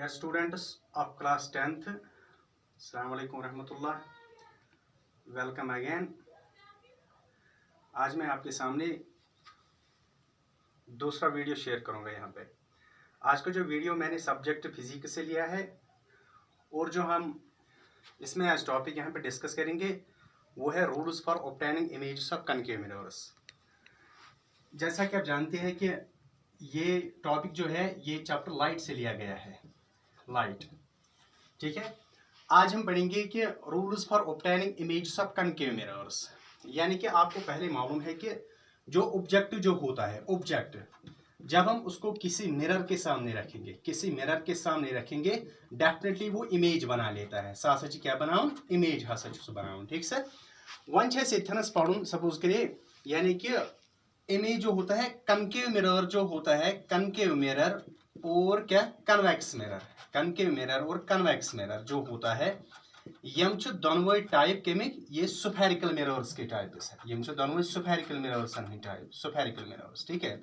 Dear students of class 10th, Assalamu alaikum रहमतुल्लाह, welcome again. आज मैं आपके सामने दूसरा वीडियो शेयर करूंगा। यहाँ पे आज का जो वीडियो मैंने सब्जेक्ट फिजिक्स से लिया है और जो हम इसमें आज टॉपिक यहाँ पे डिस्कस करेंगे वो है rules for obtaining images of concave mirrors. जैसा कि आप जानते हैं कि ये टॉपिक जो है ये चैप्टर लाइट से लिया गया है, लाइट। ठीक है, आज हम पढ़ेंगे कि rules for obtaining images of concave mirrors. यानी कि आपको पहले मालूम है कि जो ऑब्जेक्ट जो होता है, ऑब्जेक्ट जब हम उसको किसी मिरर के सामने रखेंगे, डेफिनेटली वो इमेज बना लेता है। सा सच क्या बनाऊं, इमेज हा सच बनाऊं। ठीक से वन इथनस पढ़ूं सपोज करिए, यानी कि इमेज जो होता है कनकेव मिरर जो होता है, कनकेव मिरर और क्या कन्वेक्स मिरर, कनकेव मिरर और कन्वेक्स मिरर जो होता है यम दोनों टाइप केमिक ये स्फेरिकल मिरर्स के टाइप्स है। यम दोनों spherical mirrors type, spherical mirrors. ठीक है,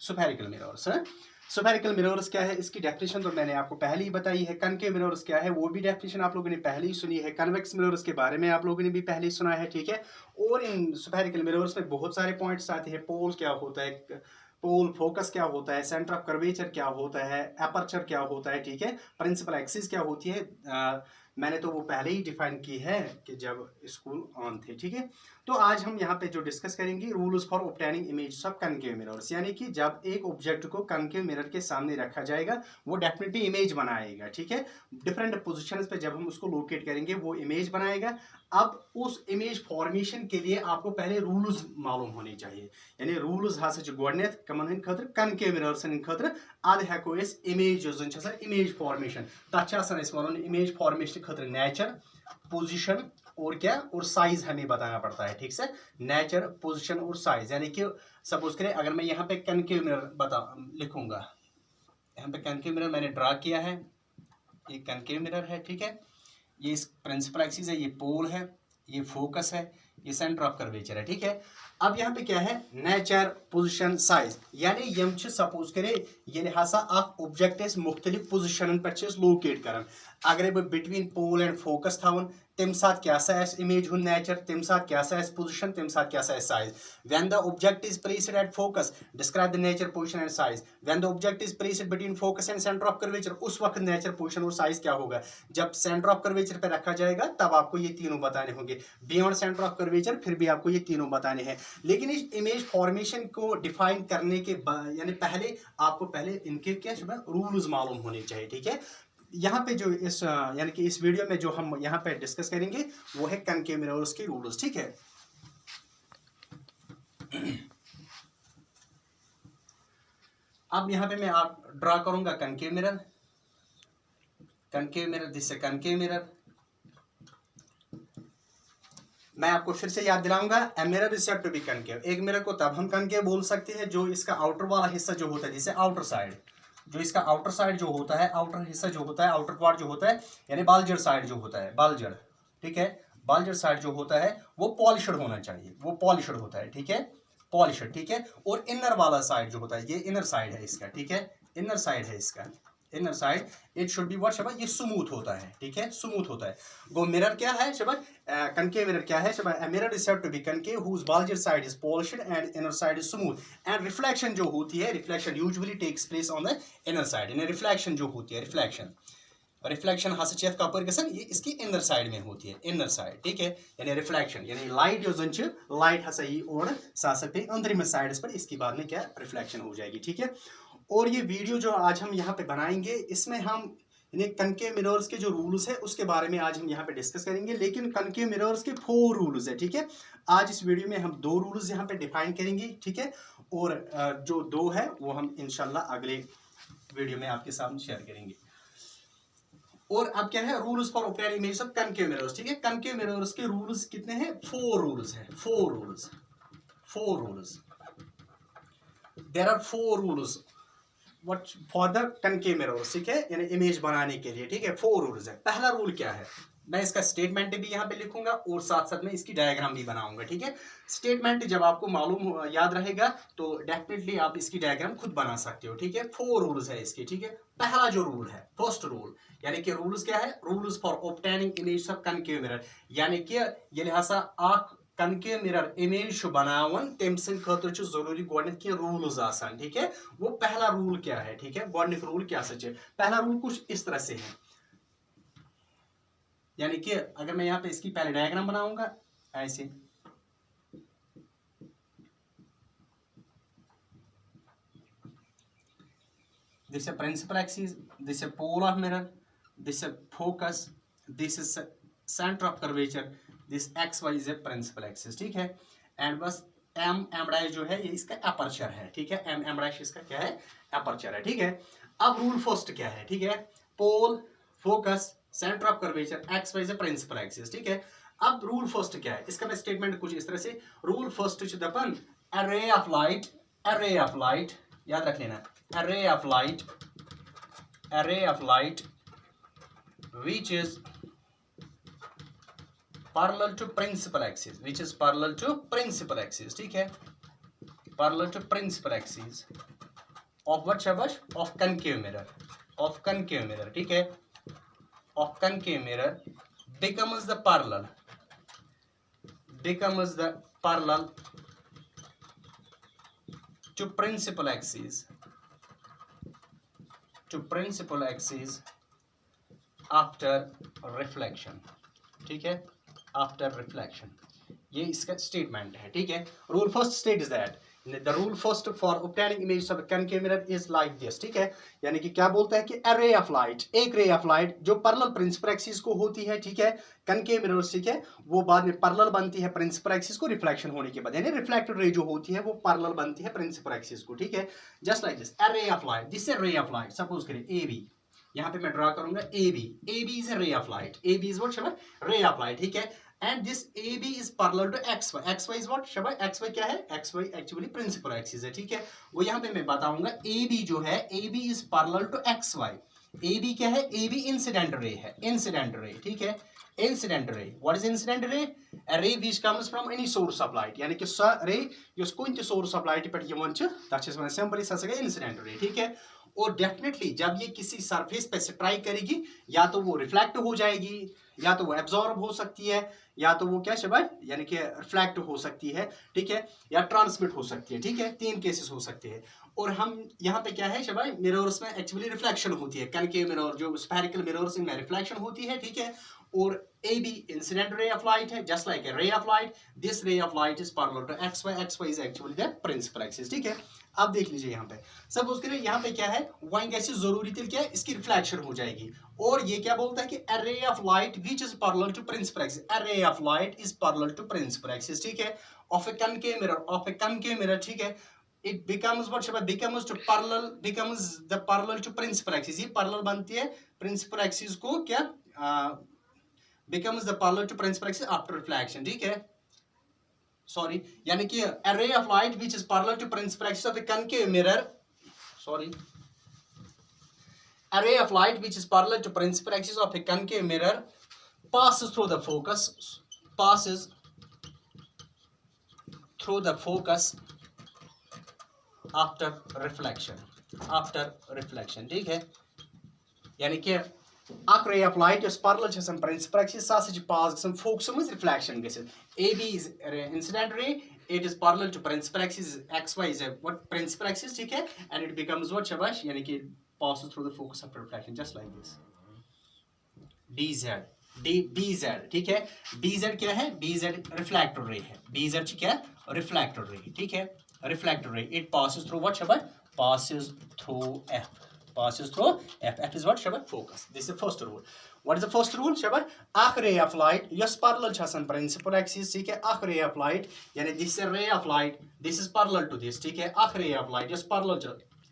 स्फेरिकल मिरर्स है। स्फेरिकल मिरर्स क्या है, इसकी डेफिनेशन तो मैंने आपको पहले ही बताई है। कनकेव मिरर्स क्या है वो भी डेफिनेशन आप लोगों ने पहले ही सुनी है। कन्वेक्स मिरर्स के बारे में आप लोगों ने भी पहले ही सुना है। ठीक है, और इन स्फेरिकल मिरर्स में बहुत सारे पॉइंट्स आते हैं। पोल क्या होता है, पोल फोकस क्या होता है, सेंटर ऑफ कर्वेचर क्या होता है, एपर्चर क्या होता है। ठीक है, प्रिंसिपल एक्सिस क्या होती है, मैंने तो वो पहले ही डिफाइन की है कि जब स्कूल ऑन थे। ठीक है, तो आज हम यहाँ पे जो डिस्कस करेंगे rules for obtaining images of concave mirrors, यानी कि जब एक ऑब्जेक्ट को कनकेव मिरर के सामने रखा जाएगा वो डेफिनेटली इमेज बनाएगा। ठीक है, डिफरेंट पोजीशंस पे जब हम उसको लोकेट करेंगे वो इमेज बनाएगा। अब उस इमेज फॉर्मेशन के लिए आपको पहले रूल्स मालूम होने चाहिए, यानी रूल्स हसा गोडनेथ कमन हन खतर कनकेव मिरर्स हन खतर अद हेको इस इमेज इमेज फॉर्मेशन तथा इमेज फॉर्मेशन खतर नेचर, पोजीशन और क्या और साइज हमें बताना पड़ता है। ठीक से, नेचर, पोजीशन और साइज। यानी कि सपोज करें अगर मैं यहाँ पे कनकेव मिरर लिखूंगा, यहाँ पे कनकेव मिरर मैंने ड्रा किया है, ये कनकेव मिरर है। ठीक है, ये इस प्रिंसिपल एक्सिस है, ये पोल है, ये फोकस है, ये सेंटर ऑफ कर्वेचर है। ठीक है, अब यहाँ पे क्या है, नेचर, पोजीशन, साइज। यानी यम सपोज करे ये हसा अख ऑब्जेक्ट मुख्तलिफ पोजीशन पे लोकेट कर। अगर बह बिटवीन पोल एंड फोकस थवन तम साथ क्या इमेज हुन नेचर, तम साथ क्या पोजीशन, तम साथ क्या size. When the object is placed at focus describe the nature, position and size. When the object is placed between focus and centre of curvature, उस वक्त नेचर, पोजीशन और साइज क्या होगा। जब सेंटर ऑफ कर्वेचर पे रखा जाएगा तब आपको ये तीनों बताने होंगे। बियॉन्ड सेंटर ऑफ कर्वेचर फिर भी आपको ये तीनों बताने हैं। लेकिन इस इमेज फॉर्मेशन को डिफाइन करने के यानी पहले आपको इनके क्या रूल्स मालूम होने चाहिए। ठीक है, यहाँ पे जो इस यानी कि इस वीडियो में जो हम यहाँ पे डिस्कस करेंगे वो है कनकेव मिरर्स के रूल्स। ठीक है, अब यहाँ पे मैं आप ड्रा करूंगा concave mirror, concave mirror, this concave mirror. मैं आपको फिर से याद दिलाऊंगा, a mirror is said to be concave. एक मिरर को तब हम कनकेव बोल सकते हैं जो इसका आउटर वाला हिस्सा जो होता है, जैसे आउटर साइड, जो इसका आउटर साइड जो होता है, आउटर हिस्सा जो होता है, आउटर पार्ट जो होता है, यानी बालजड़ साइड जो होता है, बालजड़। ठीक है, बालजड़ साइड जो होता है वो पॉलिश्ड होना चाहिए, वो पॉलिश्ड होता है। ठीक है, पॉलिश्ड। ठीक है, और इनर वाला साइड जो होता है, ये इनर साइड है इसका। ठीक है, इनर साइड है इसका, inner side it should be what शबा, ये स्मूथ होता है। ठीक है, स्मूथ होता है। गो मिरर क्या है शबा, कनकेव मिरर क्या है शबा, a mirror is said to be concave whose bulger side is polished and inner side is smooth and reflection जो होती है, reflection usually takes place on the inner side. यानी रिफ्लेक्शन जो होती है, रिफ्लेक्शन हसा चेत कपर गसन, ये इसकी इनर साइड में होती है, इनर साइड। ठीक है, यानी रिफ्लेक्शन यानी लाइट जो जन लाइट हसा ये और सासा पे अंदर में साइड्स पर इसके बाद में क्या रिफ्लेक्शन हो जाएगी। ठीक है, और ये वीडियो जो आज हम यहाँ पे बनाएंगे इसमें हम कनकेव मिरर्स के जो रूल्स है उसके बारे में आज हम यहाँ पे डिस्कस करेंगे। लेकिन कनकेव मिरर्स के 4 रूल्स है। ठीक है, आज इस वीडियो में हम 2 रूल्स यहाँ पे डिफाइन करेंगे। ठीक है, और जो 2 है वो हम इंशाल्लाह अगले वीडियो में आपके सामने शेयर करेंगे। और अब क्या है, rules for obtaining images of concave mirrors. ठीक है, कनकेव मिरर्स के रूल्स कितने हैं, 4 रूल्स है, 4 rules. There are 4 rules for the concave mirrors. ठीक है, यानी इमेज बनाने के लिए। ठीक है, 4 रूल्स है। पहला रूल क्या है, मैं इसका स्टेटमेंट भी यहाँ पे लिखूंगा और साथ साथ में इसकी डायग्राम भी बनाऊंगा, ठीक है। स्टेटमेंट जब आपको मालूम याद रहेगा तो डेफिनेटली आप इसकी डायग्राम खुद बना सकते हो, ठीक है। 4 रूल्स है इसके, ठीक है। पहला जो रूल है, फर्स्ट रूल, यानी कि रूल्स क्या है, rules for obtaining image of concave mirror, यानी कि ये हसा आख कनकेव मिरर इमेज बनावन तम सं खतर जरूरी गोडनिक की रूल्स आसान, ठीक है। वो पहला रूल क्या है, ठीक है। गोडनिक रूल क्या सच है, पहला रूल कुछ इस तरह से है, यानी कि अगर मैं यहाँ पे इसकी पहले डायग्राम बनाऊंगा ऐसे, this is principal axis, this is pole of mirror, this is focus, this is center of curvature, this xy is a principal axis, ठीक है। एंड बस m डैश जो है ये इसका अपर्चर है, ठीक है। m डैश इसका क्या है, अपर्चर है, ठीक है। अब रूल फर्स्ट क्या है, ठीक है, pole, focus, centre of curvature, X Y से प्रिंसिपल एक्सिस, ठीक है। अब रूल फर्स्ट क्या है, इसका मैं स्टेटमेंट कुछ इस तरह से, रूल फर्स्ट दपन अरे ऑफ लाइट याद रख लेना, array of light which is parallel to principal axis, ठीक है, parallel to principal axis of what shabash, of concave mirror, ठीक है, of concave mirror becomes the parallel to principal axis after reflection, ठीक है, after reflection, ये इसका statement है, ठीक है। Rule first state is that the rule first for obtaining image of concave mirror is like this, ठीक है। यानी कि क्या बोलता है कि अ रे ऑफ लाइट, एक रे ऑफ लाइट जो पैरेलल प्रिंसिपल एक्सिस को होती है, ठीक है, कनकेव मिरर, ठीक है, वो बाद में पैरेलल बनती है प्रिंसिपल एक्सिस को रिफ्लेक्शन होने के बाद, यानी रिफ्लेक्टेड रे जो होती है वो पैरेलल बनती है प्रिंसिपल एक्सिस को, ठीक है। Just like this a ray of light, this is रे ऑफ लाइट, सपोज करें ए बी, यहाँ पे मैं ड्रा करूंगा ए B is a ray of light, A B is what शबा, रे ऑफ लाइट, ठीक है। And this AB is parallel to XY. XY is what? Shaba XY क्या है? XY actually principal axis है, ठीक है। वो यहाँ पे मैं बताऊंगा AB जो है, AB is parallel to XY. AB क्या है? AB incident ray है, incident ray, ठीक है। Incident ray. What is incident ray? A ray which comes from any source of light. यानी कि ray यस कोई source of light पे यवन छ, तच इस वजह सिंपली सके incident ray, ठीक है। और डेफिनेटली जब ये किसी सरफेस पे स्ट्राइक करेगी, या तो वो रिफ्लेक्ट हो जाएगी, या तो वो एब्जॉर्ब हो सकती है, या तो वो क्या शबाय यानी कि रिफ्लेक्ट हो सकती है, ठीक है, या ट्रांसमिट हो सकती है, ठीक है। 3 केसेस हो सकते हैं। और हम यहाँ पे क्या है शबाय, मिरर्स में एक्चुअली रिफ्लेक्शन होती है, कनकेव मिरर जो स्फेरिकल मिरर्स में रिफ्लेक्शन होती है, ठीक है। और AB incident ray of light है, just like a ray of light, this ray of light is parallel to XY is actually the principal axis, ठीक है। अब देख लीजिए यहाँ पे, सपोज करिए यहाँ पे क्या है, वाइन गैसेस जरूरी थी क्या है, इसकी रिफ्लेक्शन हो जाएगी। और ये क्या बोलता है कि a ray of light which is parallel to principal axis, a ray of light is parallel to principal axis, ठीक है, of a concave mirror, ठीक है, it becomes what शब्द becomes the parallel to principal axis, ये parallel बनती है principal axis को, क्या becomes the parallel to principal axis after reflection, ठीक है। सॉरी, यानी कि a ray of light which is parallel to principal axis of a concave mirror, a ray of light which is parallel to principal axis of a concave mirror passes through the focus after reflection, ठीक है। यानी कि अक रे of light yes parallel छ सम principal axis सा छ पास गसन focus में reflection गसित, AB is incident ray, it is parallel to principal axis, XY is a what principal axis, ठीक है, and it becomes what shabash यानी कि passes through the focus of reflection just like this, DZ, ठीक है। DZ क्या है, DZ reflected ray है, DZ क्या है, रिफ्लेक्टेड रे, ठीक है, reflected ray, it passes through what shabash, passes through F is what shabash, focus. This is the first rule. What is the first rule shabash, अख ray of light yes parallel छ आसान principal axis, ठीक है, अख ray of light यानी this is a ray of light, this is parallel to this, ठीक है, अख ray of light yes parallel छ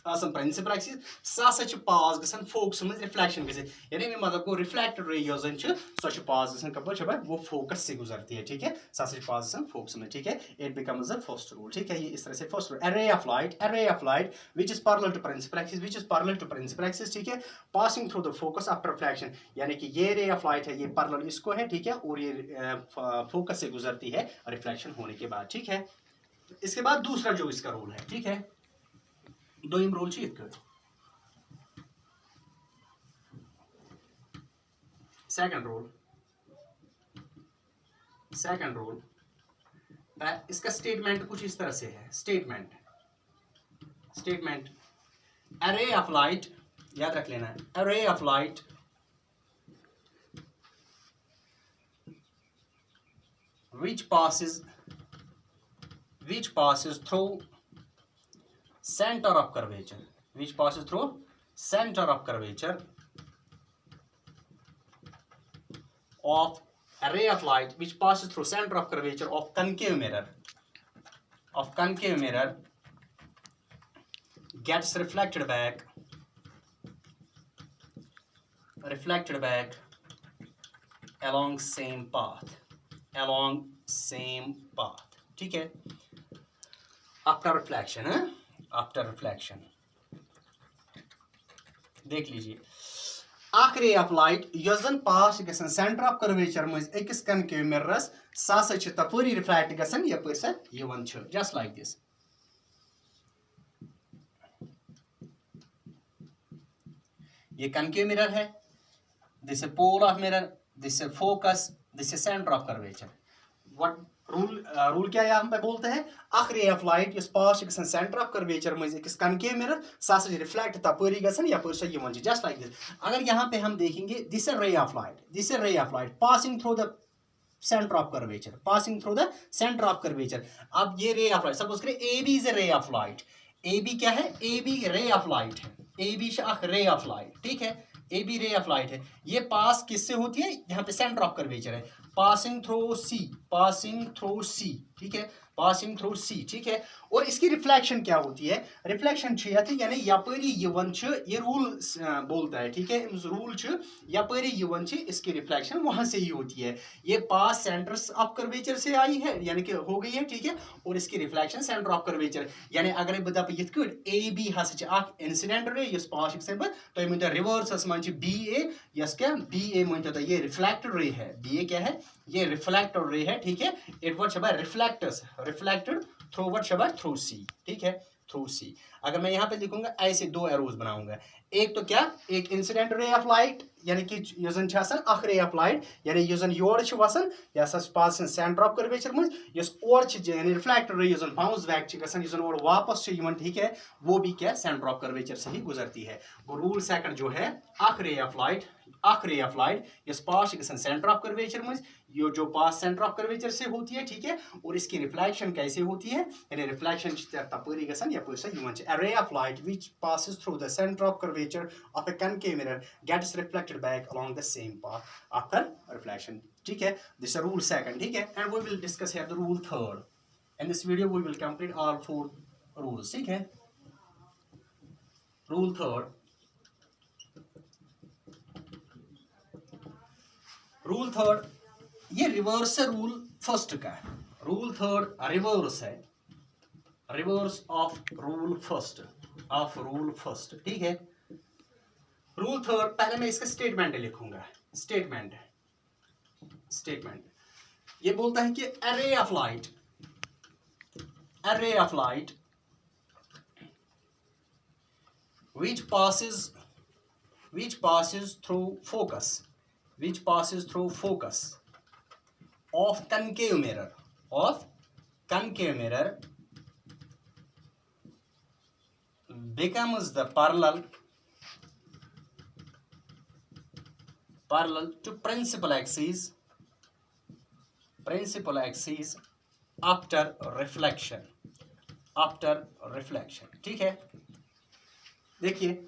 आसान प्रिंसिपल एक्सिस सा पास गसन फोकस में रिफ्लेक्शन गए यानी मैं मतलब को रिफ्लेक्टेड रे यो जन सो पास गसन कपर छबा वो फोकस से गुजरती है ठीक है सा पास गसन फोकस में ठीक है it becomes the first rule ठीक है ये इस तरह से first rule a ray of light which is parallel to principal axis ठीक है passing through the focus after reflection यानी कि ये ray of light है ये पैरेलल इसको है ठीक है और ये फोकस से गुजरती है रिफ्लेक्शन होने के बाद ठीक है इसके बाद दूसरा जो इसका रूल है ठीक है दोयम रूल यथ सेकंड रूल इसका स्टेटमेंट कुछ इस तरह से है स्टेटमेंट array of light याद रख लेना array of light which passes through center of curvature of array of light which passes through center of curvature of concave mirror gets reflected back along same path ठीक है after reflection देख लीजिए अख ray of light यन पास गसन centre of curvature मज अकिस कनकेव मिररस सा तपरी रिफ्लेक्ट गसन यपर सा यवन छ जस्ट लाइक दिस ये कनकेव मिरर है this is pole of mirror this is focus this is centre of curvature what rule क्या यहाँ पे बोलते हैं अख रे ऑफ लाइट इस पास गसन सेंटर ऑफ कर्वेचर मज अकिस कनकेव मिरर सा रिफ्लेक्ट तपरी गसन यपर सा यवन छ जस्ट लाइक दिस अगर यहाँ पे हम देखेंगे दिस इज रे of light passing through the centre of curvature अब ये रे ऑफ लाइट सपोज करें ए B is a ray of light A B क्या है A B ray of light है A B ray of light ठीक है A B ray of light है ये पास किससे होती है यहाँ पे सेंटर ऑफ कर्वेचर है पासिंग थ्रू सी ठीक है पासिंग थ्रू सी ठीक है और इसकी रिफ्लेक्शन क्या होती है रिफ्लेक्शन यानी यपरी यवन ये रूल बोलता है ठीक है रूल यपरी यवन इसकी रिफ्लेक्शन वहां से ही होती है ये पास सेंटर ऑफ कर्वेचर से आई है यानी कि हो गई है ठीक है और इसकी रिफ्लेक्शन सेंटर ऑफ कर्वेचर यानी अगर बह दप यथ ए बी हसा इंसिडेंट रे यस पास तो वन रिवर्स मन बी ए यस क्या बी ए मन ये रिफ्लेक्टेड रे है बी ए क्या है ये रिफ्लेक्टेड रे है ठीक है इट व्हाट शबा रिफ्लेक्टेड थ्रू व्हाट शबा थ्रू सी ठीक है थ्रू सी अगर मैं यहाँ पे लिखूंगा ऐसे दो एरोज बनाऊंगा एक तो क्या एक इंसिडेंट रे ऑफ लाइट यानी कि यन अख रे ऑफ लाइट यानी यन योर वसान यह पास सेंटर ऑफ कर्वेचर मज यस ओर यानी रिफ्लेक्टेड रे यन बाउंस बैक गसन और वापस ठीक है वो भी क्या सेंटर ऑफ कर्वेचर से ही गुजरती है वो रूल सेकंड जो है अख रे ऑफ लाइट यस पास गसन सेंटर ऑफ कर्वेचर मज यो जो पास सेंटर ऑफ कर्वेचर से होती है ठीक है और इसकी रिफ्लेक्शन कैसे होती है यानी रिफ्लेक्शन तपरी गसन यपर सा यवन छ array of light which passes through the center of curvature of a concave mirror gets reflected back along the same path after reflection ठीक है this is rule second ठीक है and we will discuss here the rule third in this video we will complete all four rules ठीक है rule third ये reverse है rule first का rule third reverse है रिवर्स ऑफ रूल फर्स्ट ठीक है रूल थर्ड पहले मैं इसका स्टेटमेंट लिखूंगा स्टेटमेंट ये बोलता है कि array of light which passes through focus of concave mirror becomes the parallel to principal axis after reflection ठीक है देखिए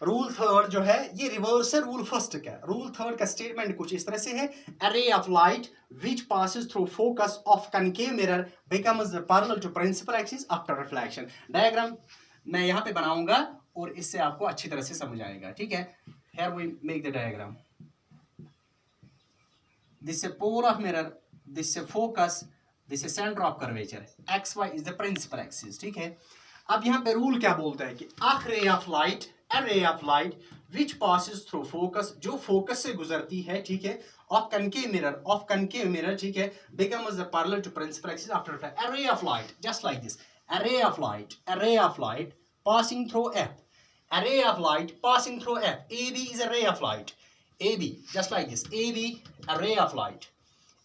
रूल थर्ड जो है ये रिवर्स है रूल फर्स्ट का रूल थर्ड का स्टेटमेंट कुछ इस तरह से है array of light which passes through focus of concave mirror becomes parallel to principal axis after reflection diagram मैं यहाँ पे बनाऊंगा और इससे आपको अच्छी तरह से समझ आएगा, ठीक है। Here we make the diagram. This is a pole of mirror, this is a focus, this is center of curvature. XY is the principal axis, ठीक है। अब यहाँ पे रूल क्या बोलता है कि a ray of light which passes through focus, जो फोकस से गुजरती है, ठीक है, of concave mirror, ठीक है, becomes the parallel to principal axis after reflection. A ray of light, just like this. A ray of light passing through F. A ray of light passing through F. AB is a ray of light. AB, just like this. AB, a ray of light.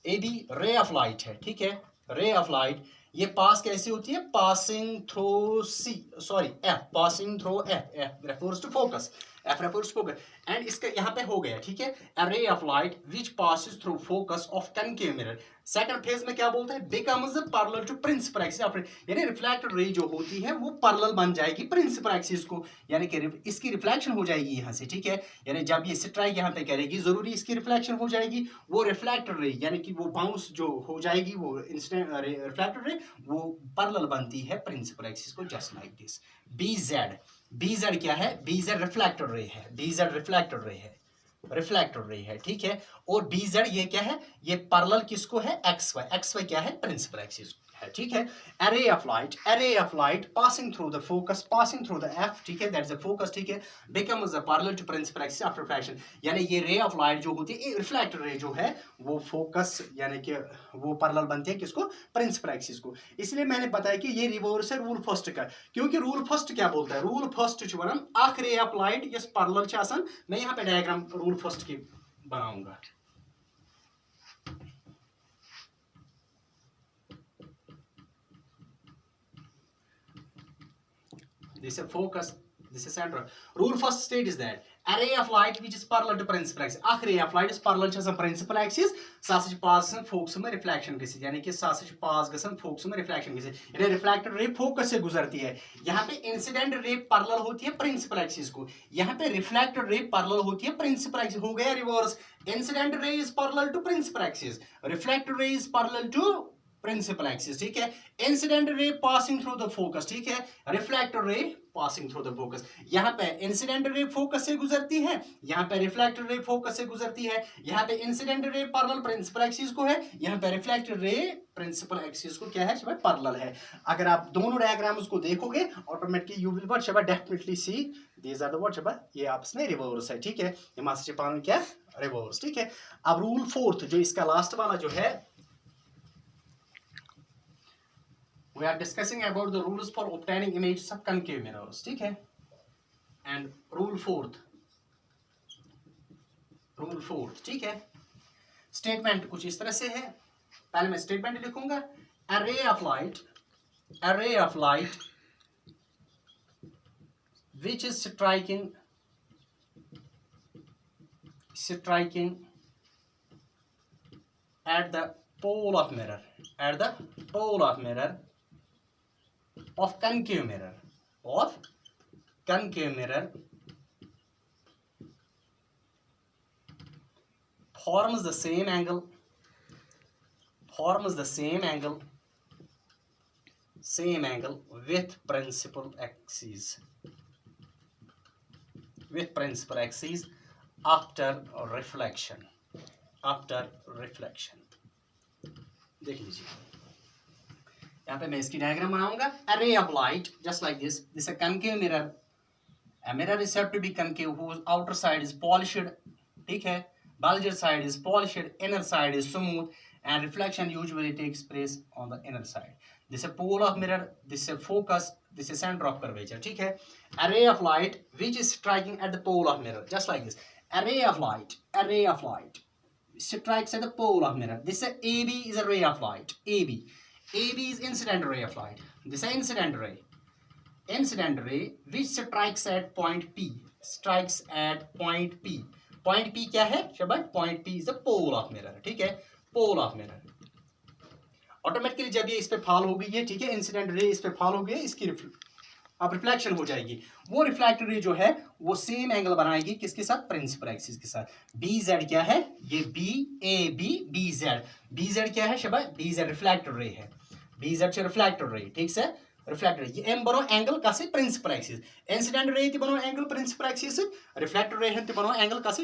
AB, ray of light है, ठीक है, ray of light. ये पास कैसे होती है? Passing through F, passing through F refers to focus. F refers to focus. And इसका यहाँ पे हो गया, ठीक है, a ray of light which passes through focus of concave mirror. Second phase में क्या बोलता है? becomes parallel to principal axis. यानी रिफ्लेक्टेड रे जो होती है वो पैरेलल बन जाएगी प्रिंसिपल एक्सिस को, यानी कि इसकी रिफ्लेक्शन हो जाएगी यहाँ से, ठीक है। यानी जब ये स्ट्राइक यहाँ पे करेगी जरूरी इसकी रिफ्लेक्शन हो जाएगी, वो रिफ्लेक्टेड रे यानी कि वो बाउंस जो हो जाएगी वो इंस्टेंट रिफ्लेक्टेड रे वो पैरेलल बनती है प्रिंसिपल एक्सिस को, जस्ट लाइक दिस। BZ क्या है? BZ रिफ्लेक्टेड रे है, BZ रिफ्लेक्टेड रे है, ठीक है। और BZ ये क्या है? ये पैरेलल किसको है? XY क्या है? प्रिंसिपल एक्सिस है, ठीक है। array of light passing through the focus, passing through the F, ठीक है, that's the focus, ठीक है, becomes the parallel to principal axis after reflection. यानी ये ray of light जो होती है, रिफ्लेक्टेड रे जो है वो फोकस यानी कि वो पैरेलल बनती है किसको? प्रिंसिपल एक्सिस को। इसलिए मैंने बताया कि ये रिवर्स है रूल फर्स्ट का, क्योंकि रूल फर्स्ट क्या बोलता है? रूल फर्स्ट जो है अख ray of light yes parallel छ आसान। मैं यहाँ पे डायग्राम रूल फर्स्ट की बनाऊंगा। This is focus, this is center. Rule first state is that array of light which is parallel to principal axis. Akh ray of light is parallel to principal axis. साथ पास focus में reflection गसी, यानी कि साथ पास गसन focus में reflection गसी। यानी reflected ray focus से गुजरती है। यहाँ पे इंसिडेंट रे पैरेलल होती है प्रिंसिपल एक्सिस को, यहाँ पे रिफ्लेक्टेड रे पैरेलल होती है प्रिंसिपल एक्सिस। हो गया reverse. Incident ray is parallel to principal axis, reflected ray is parallel to principal axis, ठीक है। Incident ray passing through the focus, ठीक है, reflected ray passing through the focus. यहाँ पे इंसिडेंट रे फोकस से गुजरती है, यहाँ पे रिफ्लेक्टेड रे फोकस से गुजरती है। यहाँ पे incident ray parallel principal axis को है, यहाँ पे रिफ्लेक्टेड रे प्रिंसिपल एक्सिस को क्या है? पैरेलल है। अगर आप दोनों डायग्राम्स को देखोगे automatically you will what definitely see these are the what ये आपस में रिवर्स है, ठीक है। ये मास्टर पान क्या रिवर्स, ठीक है। अब रूल फोर्थ जो इसका लास्ट वाला जो है, we are discussing about the rules for obtaining images of concave mirrors, ठीक है। and rule fourth, ठीक है। स्टेटमेंट कुछ इस तरह से है। पहले मैं स्टेटमेंट लिखूंगा, array of light which is striking at the pole of mirror, of concave mirror forms the same angle with principal axis after reflection. देख लीजिए, यहाँ पे मैं इसकी डायग्राम बनाऊंगा। array of light just like this is a concave mirror. A mirror is said to be concave whose outer side is polished, ठीक है, bulged side is polished, inner side is smooth, and reflection usually takes place on the inner side. This is a pole of mirror, this is a focus, this is center of curvature, ठीक है। array of light which is striking at the pole of mirror, just like this. array of light strikes at the pole of mirror. This is AB is a ray of light. AB is incident ray of light. This is incident ray which strikes at point P. Point P क्या है शबाश? Point P is the pole of mirror, ठीक है, pole of mirror. Automatically जब ये इस पे fall हो गई है, ठीक है, इंसिडेंट रे इस पे फॉल हो गई है, इसकी अब रिफ्लेक्शन हो जाएगी। वो रिफ्लेक्टेड रे जो है वो सेम एंगल बनाएगी किसके साथ? प्रिंसिपल एक्सिस के साथ। BZ क्या है? ये BZ क्या है शबाश? BZ रिफ्लेक्टेड रे है, BZ से रिफ्लेक्टेड रे, ठीक है, रिफ्लेक्टेड रे एम बनो एंगल कस प्रिंसिपल एक्सिस इंसिडेंट रे बनो एंगल प्रिंसिपल एक्सिस रिफ्लेक्टेड रे बनो एंगल कस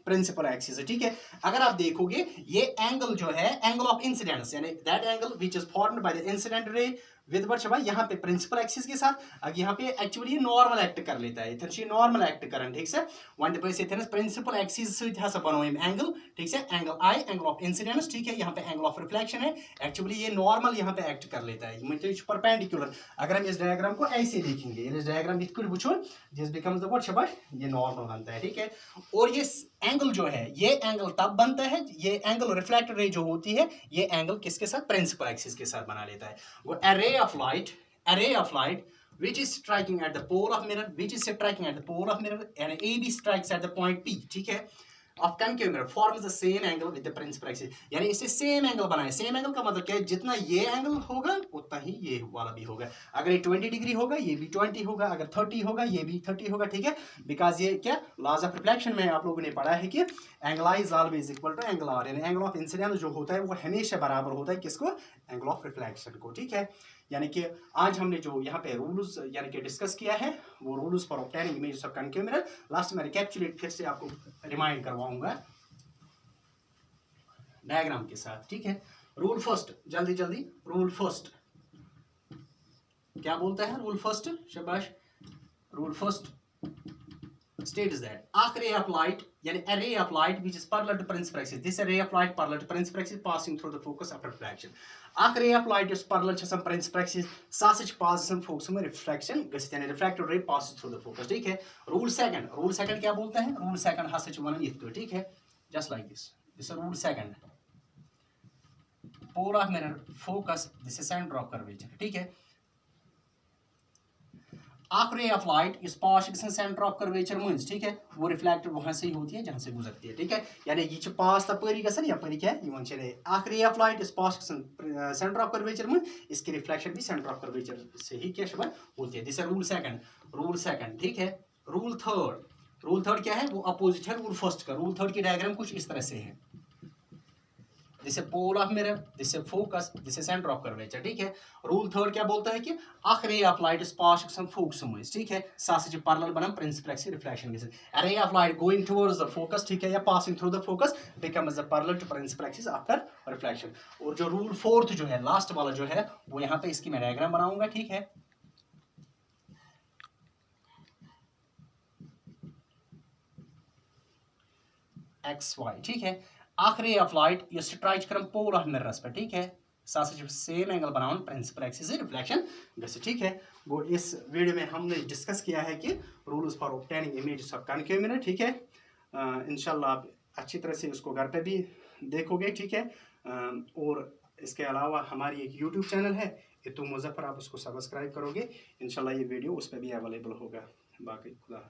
प्रिंसिपल एक्सिस ठीक है। अगर आप देखोगे ये एंगल जो है एंगल ऑफ इंसिडेंस यानी that angle which is formed by the incident ray with what यहाँ पे प्रिंसिपल एक्सिस के साथ अब यहाँ पे एक्चुअली ये नॉर्मल एक्ट कर लेता है इधर नॉर्मल एक्ट करन ठीक से वन दपास इथन प्रिंसिपल एक्सिस सहित बनो एंगल ठीक है angle I angle of incidence ठीक है। यहाँ पे एंगल ऑफ रिफ्लेक्शन है एक्चुअली ये नॉर्मल यहाँ पे एक्ट कर लेता है परपेंडिकुलर। अगर हम इस डायग्राम को ऐसे देखेंगे इस डायग्राम वो दिस बिकम्स द व्हाट ये नॉर्मल बनता है ठीक है। और ये एंगल जो है ये एंगल तब बनता है ये एंगल रिफ्लेक्टेड रे जो होती है ये एंगल किसके साथ प्रिंसिपल एक्सिस के साथ बना लेता है। वो array of light which is striking at the pole of mirror and AB strikes at the point P ठीक है of concave mirror forms the same angle with the principal axis यानी इससे सेम एंगल बनाए। Same angle का मतलब क्या है जितना ये एंगल होगा उतना ही ये वाला भी होगा। अगर ये 20 डिग्री होगा ये भी 20 होगा अगर 30 होगा ये भी 30 होगा ठीक है। बिकॉज ये क्या लॉज ऑफ रिफ्लेक्शन में आप लोगों ने पढ़ा है कि angle i is always equal to angle r यानी एंगल ऑफ इंसिडेंस जो होता है वो हमेशा बराबर होता है किसको एंगल ऑफ रिफ्लेक्शन को ठीक है। यानी कि आज हमने जो यहाँ पे रूल्स यानी कि डिस्कस किया है वो rules for obtaining images of concave mirror last में रिकैप्चुलेट फिर से आपको रिमाइंड करवाऊंगा डायग्राम के साथ ठीक है। रूल फर्स्ट जल्दी जल्दी रूल फर्स्ट क्या बोलता है रूल फर्स्ट शाबाश rule first states that arc ray of light yani array of light which is parallel to principal axis this array of light parallel to principal axis passing through the focus after reflection arc ray of light is parallel to some principal axis such passes some focus में reflection गसित यानी refracted ray passes through the focus ठीक है। rule second क्या बोलता है rule second हस च वनन इथ ठीक है just like this is rule second pole of mirror focus this is center of curvature ठीक है। arc ray of light is pass centre of curvature मंज ठीक है वो रिफ्लेक्टेड वहां से ही होती है जहां से गुजरती है ठीक है। यानी ये पास तपरी गसन यपरी क्या ये arc ray of light is pass centre of curvature मंज इसकी रिफ्लेक्शन भी सेंटर ऑफ कर्वेचर से ही क्या होती है। दिस रूल सेकंड ठीक है। रूल थर्ड क्या है वो अपोजिट है रूल फर्स्ट का। रूल थर्ड की डायग्राम कुछ इस तरह से है जिसे पोल ऑफ मिरर जिसे फोकस जिसे सेंटर ऑफ कर्वेचर ठीक है। रूल थर्ड क्या बोलता है कि arc ray of light is passing focus में ठीक है साथ ही पैरेलल बना प्रिंसिपल एक्सिस रिफ्लेक्शन के साथ array of light going towards the focus ठीक है या passing through the focus becomes the parallel to principal axis after reflection। और जो रूल फोर्थ जो है लास्ट वाला जो है वो यहाँ पे इसकी मैं डायग्राम बनाऊंगा ठीक है। XY ठीक है arc ray of light ये स्ट्राइक करम पोल ऑफ मिरर्स पे ठीक है साथ ही सेम एंगल बनावन प्रिंसिपल एक्सिस रिफ्लेक्शन जैसे ठीक है। वो इस वीडियो में हमने डिस्कस किया है कि rules for obtaining images of concave mirror ठीक है। इंशाल्लाह आप अच्छी तरह से उसको घर पे भी देखोगे ठीक है। और इसके अलावा हमारी एक यूट्यूब चैनल है इतु मुजफ्फर आप उसको सब्सक्राइब करोगे इंशाल्लाह ये वीडियो उस पर भी अवेलेबल होगा। बाकी खुदा